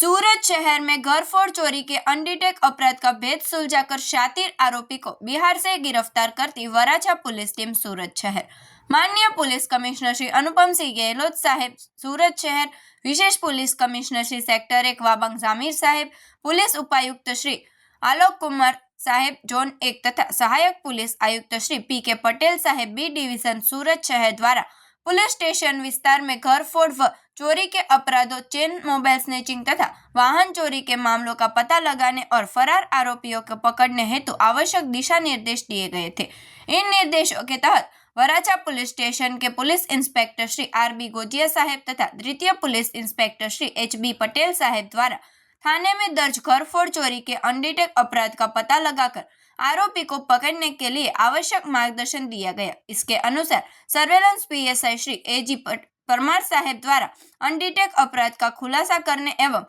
सूरत शहर में घरफोड़ चोरी के अनडिटेक अपराध का भेद सुलझाकर शातिर आरोपी को बिहार से गिरफ्तार करती वराछा पुलिस टीम सूरत शहर। माननीय पुलिस कमिश्नर श्री अनुपम सिंह गहलोत साहेब सूरत शहर, विशेष पुलिस कमिश्नर श्री सेक्टर 1 वाबंग जामीर साहेब, पुलिस उपायुक्त श्री आलोक कुमार साहेब जोन 1 तथा सहायक पुलिस आयुक्त श्री पी के पटेल साहेब बी डिवीजन सूरत शहर द्वारा पुलिस स्टेशन विस्तार में घरफोड़ व चोरी के अपराधों, चेन मोबाइल स्नैचिंग तथा वाहन चोरी के मामलों का पता लगाने और फरार आरोपियों को पकड़ने हेतु आवश्यक दिशा निर्देश दिए गए थे। इन निर्देशों के तहत वराछा पुलिस स्टेशन के police inspector Shri R B Gojiya साहेब तथा द्वितीय police inspector Shri H B Patel साहेब द्वारा थाने में दर्ज घरफोड़ चोरी के अनडिटेक अपराध का पता लगाकर आरोपी को पकड़ने के लिए आवश्यक मार्गदर्शन दिया गया। इसके अनुसार सर्वेलेंस पीएसआई श्री एजी परमार साहेब द्वारा अनडिटेक अपराध का खुलासा करने एवं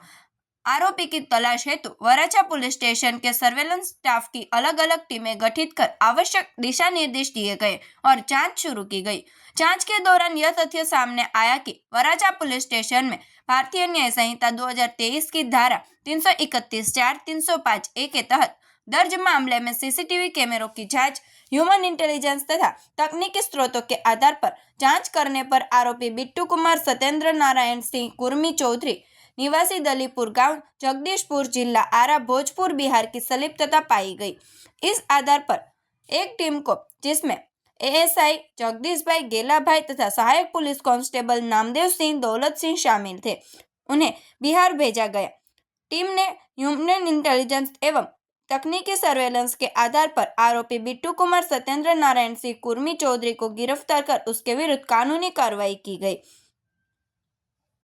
आरोपी की तलाश हेतु वराछा पुलिस स्टेशन के सर्वेलेंस स्टाफ की अलग अलग टीमें गठित कर आवश्यक दिशा निर्देश दिए गए और जांच शुरू की गई। जांच के दौरान यह तथ्य सामने आया कि वराछा पुलिस स्टेशन में भारतीय न्याय संहिता 2023 की धारा 331(4), 305(a) के तहत दर्ज मामले में सीसीटीवी कैमरों की जांच, ह्यूमन इंटेलिजेंस तथा तकनीकी स्रोतों के आधार पर जांच करने पर आरोपी बिट्टू कुमार सत्येंद्र नारायण सिंह कुर्मी चौधरी निवासी दलीपुर गांव, जगदीशपुर जिला आरा, भोजपुर बिहार की संलिप्तता पाई गई। इस आधार पर एक टीम को, जिसमें एएसआई जगदीश भाई गेला भाई तथा सहायक पुलिस कांस्टेबल नामदेव सिंह, दौलत सिंह शामिल थे, उन्हें बिहार भेजा गया। टीम ने ह्यूमन इंटेलिजेंस एवं तकनीकी सर्वेलेंस के आधार पर आरोपी बिट्टू कुमार सत्येंद्र नारायण सिंह कुर्मी चौधरी को गिरफ्तार कर उसके विरुद्ध कानूनी कार्रवाई की गई।